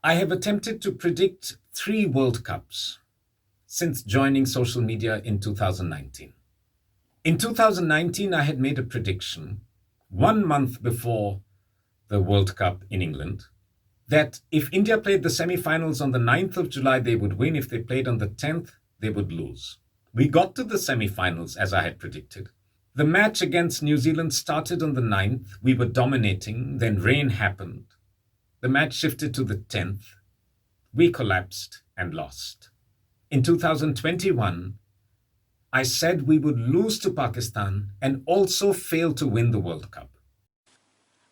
I have attempted to predict 3 World Cups since joining social media in 2019. In 2019, I had made a prediction 1 month before the World Cup in England that if India played the semi-finals on the 9th of July, they would win. If they played on the 10th, they would lose. We got to the semi-finals as I had predicted. The match against New Zealand started on the 9th. We were dominating. Then rain happened. The match shifted to the 10th. We collapsed and lost. In 2021, I said we would lose to Pakistan and also fail to win the World Cup.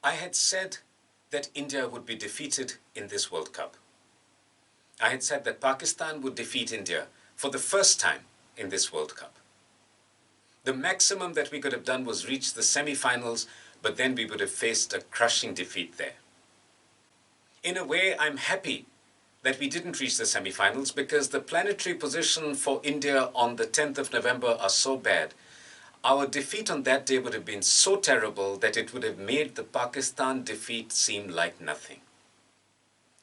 I had said that India would be defeated in this World Cup. I had said that Pakistan would defeat India for the first time in this World Cup. The maximum that we could have done was reach the semi-finals, but then we would have faced a crushing defeat there. In a way, I'm happy that we didn't reach the semi-finals because the planetary position for India on the 10th of November are so bad. Our defeat on that day would have been so terrible that it would have made the Pakistan defeat seem like nothing.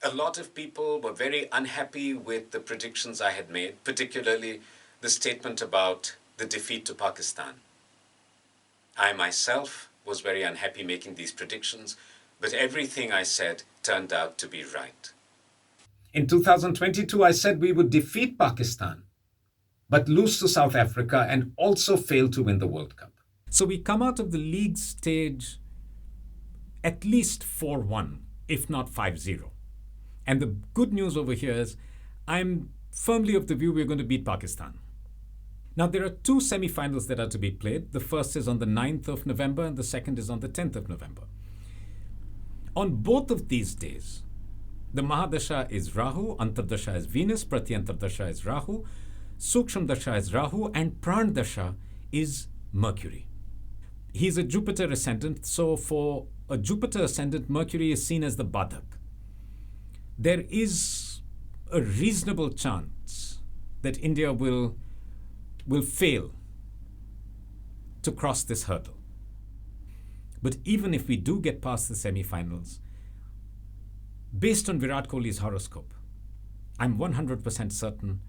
A lot of people were very unhappy with the predictions I had made, particularly the statement about the defeat to Pakistan. I myself was very unhappy making these predictions, but everything I said turned out to be right. In 2022, I said we would defeat Pakistan, but lose to South Africa and also fail to win the World Cup. So we come out of the league stage at least 4-1, if not 5-0. And the good news over here is I'm firmly of the view we're going to beat Pakistan. Now, there are 2 semi-finals that are to be played. The first is on the 9th of November and the second is on the 10th of November. On both of these days, the Mahadasha is Rahu, Antardasha is Venus, Pratyantardasha is Rahu, Suksham Dasha is Rahu, and Pran Dasha is Mercury. He's a Jupiter ascendant, so for a Jupiter ascendant, Mercury is seen as the Badak. There is a reasonable chance that India will fail to cross this hurdle. But even if we do get past the semi-finals, based on Virat Kohli's horoscope, I'm 100% certain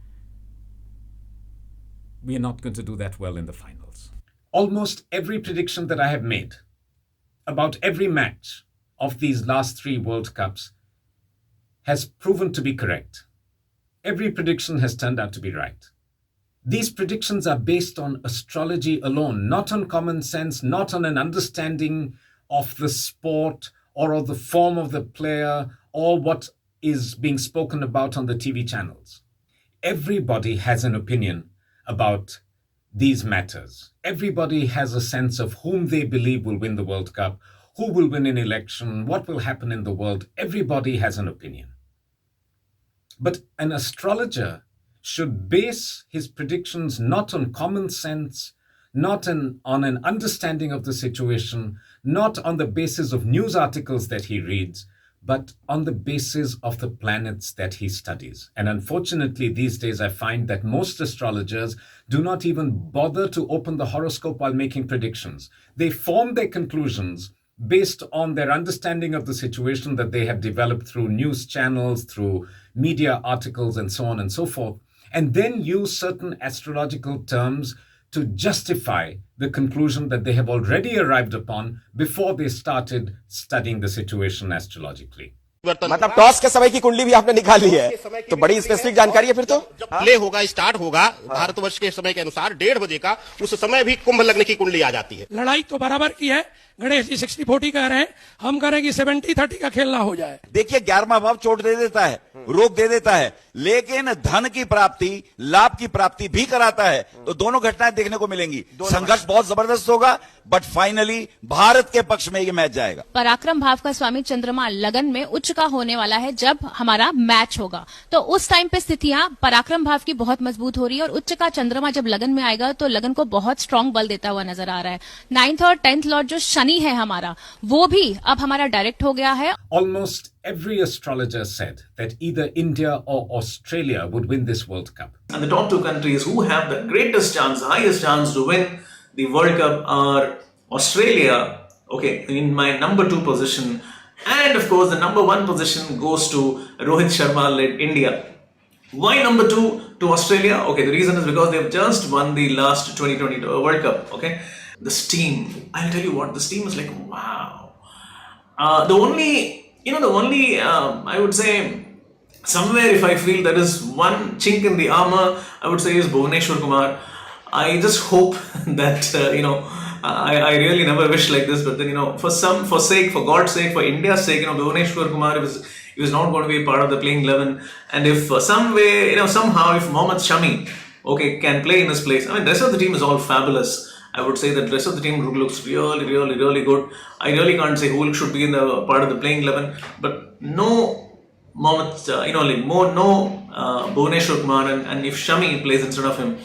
we are not going to do that well in the finals. Almost every prediction that I have made about every match of these last 3 World Cups has proven to be correct. Every prediction has turned out to be right. These predictions are based on astrology alone, not on common sense, not on an understanding of the sport or of the form of the player or what is being spoken about on the TV channels. Everybody has an opinion about these matters. Everybody has a sense of whom they believe will win the World Cup, who will win an election, what will happen in the world. Everybody has an opinion. But an astrologer should base his predictions not on common sense, not on an understanding of the situation, not on the basis of news articles that he reads, but on the basis of the planets that he studies. And unfortunately, these days I find that most astrologers do not even bother to open the horoscope while making predictions. They form their conclusions based on their understanding of the situation that they have developed through news channels, through media articles, and so on and so forth, and then use certain astrological terms to justify the conclusion that they have already arrived upon before they started studying the situation astrologically. मतलब toss के समय की कुंडली भी आपने निकाली है, तो बड़ी स्पेसिफिक जानकारी है फिर तो। जब प्ले होगा, स्टार्ट होगा भारतवर्ष के समय के अनुसार 1:30 बजे का, उस समय भी कुंभ लगने की कुंडली आ जाती है। लड़ाई तो बराबर की है, गणेश जी 60-40 कह रहे हैं, हम कह रहे हैं कि 70-30 का खेल ना हो जाए। देखिए 11वां भाव चोट दे देता है, रोग दे देता है, लेकिन धन की प्राप्ति, लाभ की प्राप्ति भी कराता है। तो दोनों घटनाएं देखने को मिलेंगी। संघर्ष बहुत जबरदस्त होगा, बट फाइनली भारत के पक्ष में ये मैच जाएगा। पराक्रम भाव का स्वामी चंद्रमा लगन में उच्च का होने वाला है जब हमारा मैच होगा, तो उस टाइम पे स्थितियां पराक्रम भाव की बहुत मजबूत हो रही है और उच्च का चंद्रमा जब लगन में आएगा तो लगन को बहुत स्ट्रांग बल देता हुआ नजर आ रहा है। 9th और 10th लॉर्ड जो शनि है हमारा, वो भी अब हमारा डायरेक्ट हो गया है। Almost every astrologer said that either India or Australia would win this World Cup. And the top 2 countries who have the greatest chance, highest chance to win the World Cup are Australia. Okay, in my number 2 position And of course, the number one position goes to Rohit Sharma led India. Why number two to Australia? Okay, the reason is because they've just won the last 2020 World Cup. Okay, this team, I'll tell you what, this team is like, wow. I would say, somewhere if I feel there is one chink in the armor, I would say is Bhuvaneshwar Kumar. I just hope that, I really never wish like this, but then, for God's sake, for India's sake, Bhuvaneshwar Kumar he was not going to be a part of the playing 11. And if some way, somehow, if Mohammad Shami, okay, can play in his place, I mean, the rest of the team is all fabulous. I would say that the rest of the team looks really, really, really good. I really can't say who should be in the part of the playing 11, but no Mohammad, Bhuvaneshwar Kumar, and if Shami plays instead of him,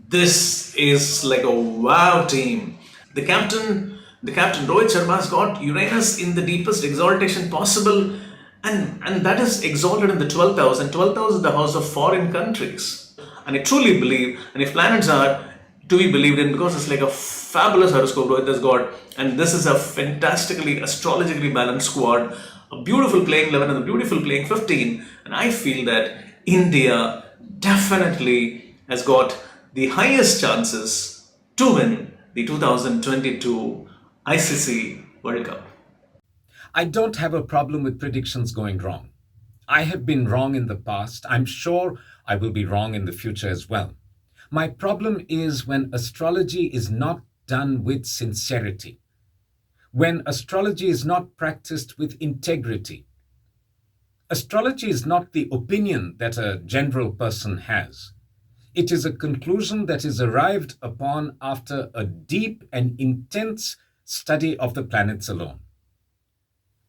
this is like a wow team. The captain Rohit Sharma has got Uranus in the deepest exaltation possible, and that is exalted in the 12th house, and 12th house is the house of foreign countries. And I truly believe, and if planets are to be believed in, because it's like a fabulous horoscope Rohit has got, and this is a fantastically astrologically balanced squad, a beautiful playing 11 and a beautiful playing 15, and I feel that India definitely has got the highest chances to win the 2022 ICC World Cup. I don't have a problem with predictions going wrong. I have been wrong in the past. I'm sure I will be wrong in the future as well. My problem is when astrology is not done with sincerity, when astrology is not practiced with integrity. Astrology is not the opinion that a general person has. It is a conclusion that is arrived upon after a deep and intense study of the planets alone.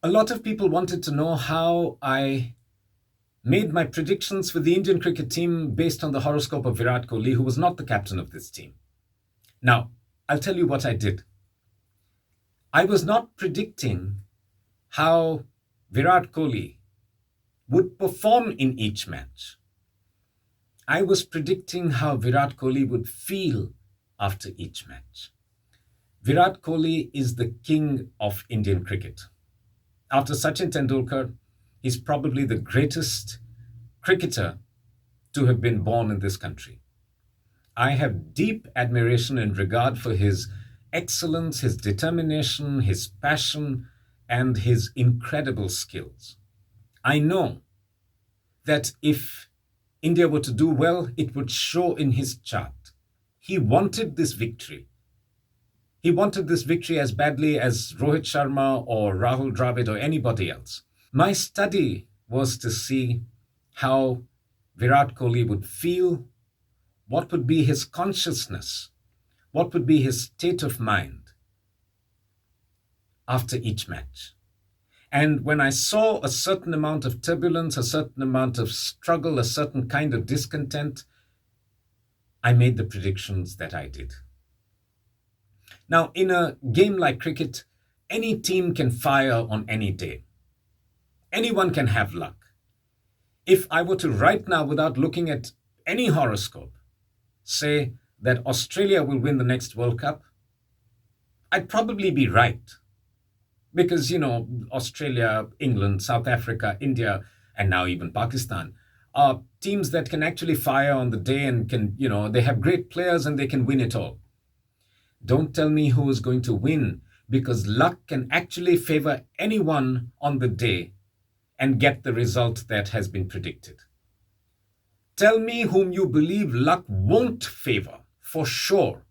A lot of people wanted to know how I made my predictions for the Indian cricket team based on the horoscope of Virat Kohli, who was not the captain of this team. Now, I'll tell you what I did. I was not predicting how Virat Kohli would perform in each match. I was predicting how Virat Kohli would feel after each match. Virat Kohli is the king of Indian cricket. After Sachin Tendulkar, he's probably the greatest cricketer to have been born in this country. I have deep admiration and regard for his excellence, his determination, his passion, and his incredible skills. I know that if India were to do well, it would show in his chart. He wanted this victory. He wanted this victory as badly as Rohit Sharma or Rahul Dravid or anybody else. My study was to see how Virat Kohli would feel, what would be his consciousness, what would be his state of mind after each match. And when I saw a certain amount of turbulence, a certain amount of struggle, a certain kind of discontent, I made the predictions that I did. Now, in a game like cricket, any team can fire on any day. Anyone can have luck. If I were to right now, without looking at any horoscope, say that Australia will win the next World Cup, I'd probably be right. Because, Australia, England, South Africa, India, and now even Pakistan are teams that can actually fire on the day and can, they have great players and they can win it all. Don't tell me who is going to win, because luck can actually favor anyone on the day and get the result that has been predicted. Tell me whom you believe luck won't favor, for sure,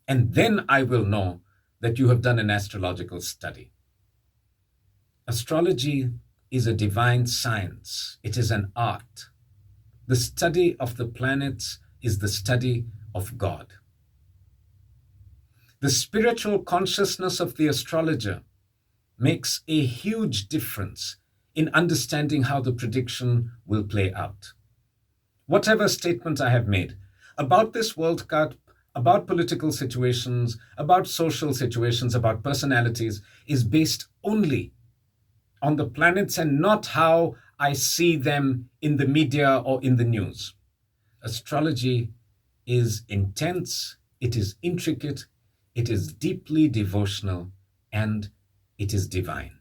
and then I will know that you have done an astrological study. Astrology is a divine science. It is an art. The study of the planets is the study of God. The spiritual consciousness of the astrologer makes a huge difference in understanding how the prediction will play out. Whatever statement I have made about this World Cup, about political situations, about social situations, about personalities, is based only on the planets and not how I see them in the media or in the news. Astrology is intense, it is intricate, it is deeply devotional, and it is divine.